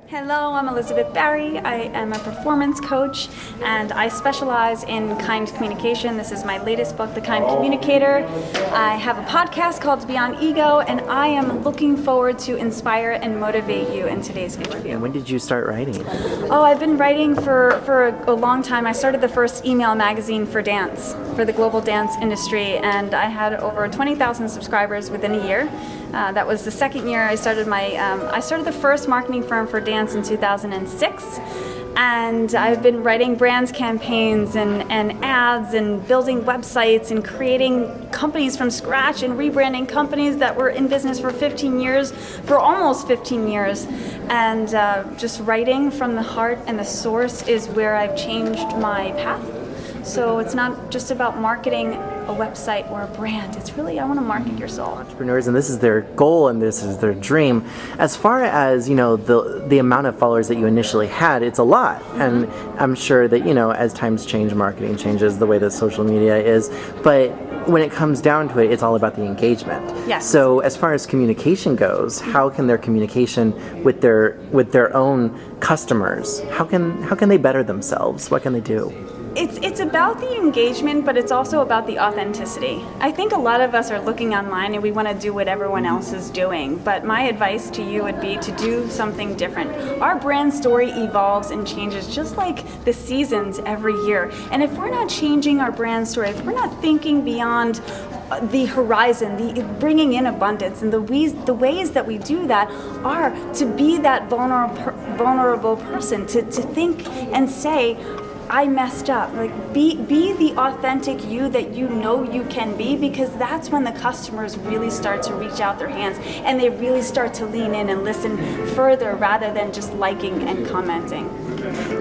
Hello, I'm Elizabeth Barry. I am a performance coach and I specialize in kind communication. This is my latest book, The Kind Communicator. I have a podcast called Beyond Ego, and I am looking forward to inspire and motivate you in today's interview. And when did you start writing? Oh, I've been writing for a long time. I started the first email magazine for dance, for the global dance industry, and I had over 20,000 subscribers within a year. That was the second year I started I started the first marketing firm for dance in 2006, and I've been writing brands campaigns and ads and building websites and creating companies from scratch and rebranding companies that were in business for almost 15 years. And just writing from the heart and the source is where I've changed my path. So it's not just about marketing a website or a brand. It's really, I want to market your soul. Entrepreneurs, and this is their goal and this is their dream. As far as, the amount of followers that you initially had, it's a lot. Mm-hmm. And I'm sure that, as times change, marketing changes the way that social media is. But when it comes down to it, it's all about the engagement. Yes. So as far as communication goes, how can their communication with their own customers, how can they better themselves? What can they do? It's about the engagement, but it's also about the authenticity. I think a lot of us are looking online and we want to do what everyone else is doing, but my advice to you would be to do something different. Our brand story evolves and changes just like the seasons every year. And if we're not changing our brand story, if we're not thinking beyond the horizon, bringing in abundance, and the ways that we do that are to be that vulnerable person, to think and say, I messed up. Like be the authentic you that you know you can be, because that's when the customers really start to reach out their hands and they really start to lean in and listen further rather than just liking and commenting.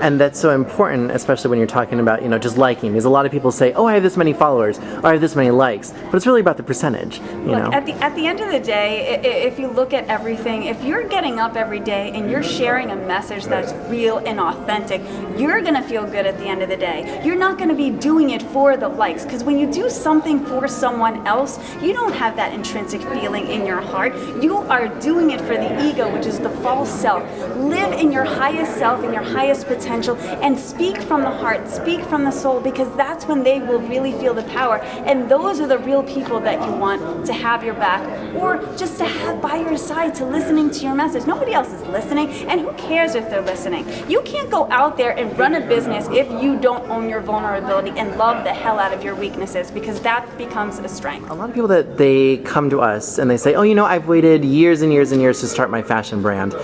And that's so important, especially when you're talking about, just liking. Because a lot of people say, oh, I have this many followers, or I have this many likes. But it's really about the percentage, Look, at the end of the day, if you look at everything, if you're getting up every day and you're sharing a message that's real and authentic, you're going to feel good at the end of the day. You're not going to be doing it for the likes. Because when you do something for someone else, you don't have that intrinsic feeling in your heart. You are doing it for the ego, which is the false self. Live in your highest self, in your highest potential, and speak from the heart, speak from the soul, because that's when they will really feel the power. And those are the real people that you want to have your back, or just to have by your side, to listening to your message. Nobody else is listening, and who cares if they're listening? You can't go out there and run a business if you don't own your vulnerability and love the hell out of your weaknesses, because that becomes a strength. A lot of people that they come to us and they say, I've waited years and years and years to start my fashion brand,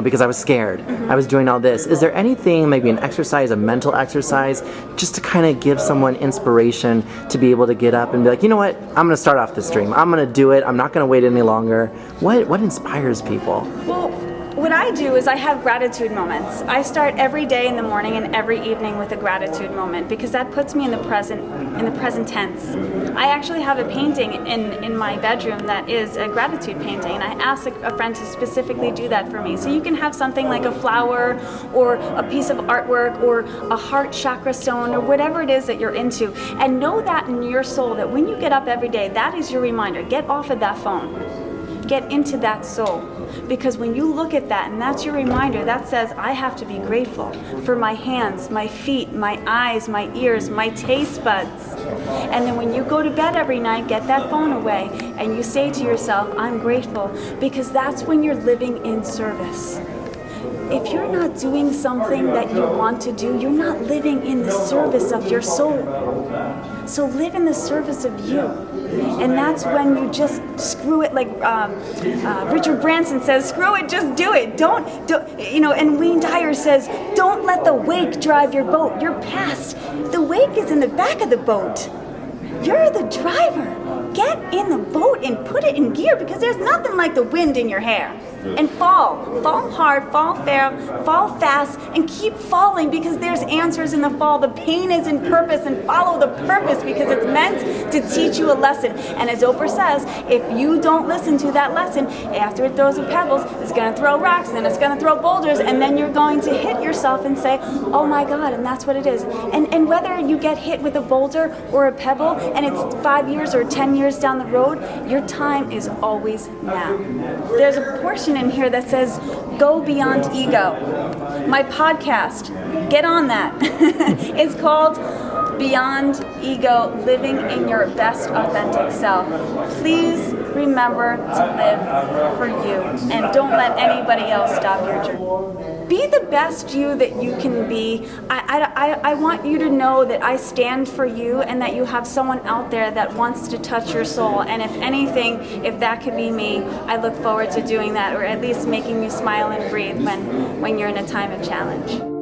because I was scared. Mm-hmm. I was doing all this. Is there anything, maybe an exercise, a mental exercise, just to kind of give someone inspiration to be able to get up and be like, you know what, I'm going to start off this dream. I'm going to do it. I'm not going to wait any longer. What inspires people? Well, what I do is I have gratitude moments. I start every day in the morning and every evening with a gratitude moment, because that puts me in the present tense. I actually have a painting in my bedroom that is a gratitude painting, and I asked a friend to specifically do that for me. So you can have something like a flower or a piece of artwork or a heart chakra stone or whatever it is that you're into, and know that in your soul that when you get up every day, that is your reminder. Get off of that phone. Get into that soul. Because when you look at that and that's your reminder, that says I have to be grateful for my hands, my feet, my eyes, my ears, my taste buds. And then when you go to bed every night, get that phone away and you say to yourself, I'm grateful, because that's when you're living in service. If you're not doing something that you want to do, you're not living in the service of your soul. So live in the service of you. And that's when you just screw it, like Richard Branson says, screw it, just do it. Don't, and Wayne Dyer says, don't let the wake drive your boat. You're past. The wake is in the back of the boat. You're the driver. Get in the boat and put it in gear, because there's nothing like the wind in your hair. And fall hard, fall fair, fall fast, and keep falling, because there's answers in the fall. The pain is in purpose, and follow the purpose, because it's meant to teach you a lesson. And as Oprah says, if you don't listen to that lesson, after it throws the pebbles, it's going to throw rocks, and then it's going to throw boulders, and then you're going to hit yourself and say, oh my God, and that's what it is. And whether you get hit with a boulder or a pebble, and it's 5 years or 10 years down the road, your time is always now. There's a portion section in here that says, go beyond ego. My podcast, get on that. It's called Beyond Ego, Living in Your Best Authentic Self. Please remember to live for you and don't let anybody else stop your journey. Be the best you that you can be. I want you to know that I stand for you and that you have someone out there that wants to touch your soul. And if anything, if that could be me, I look forward to doing that, or at least making you smile and breathe when you're in a time of challenge.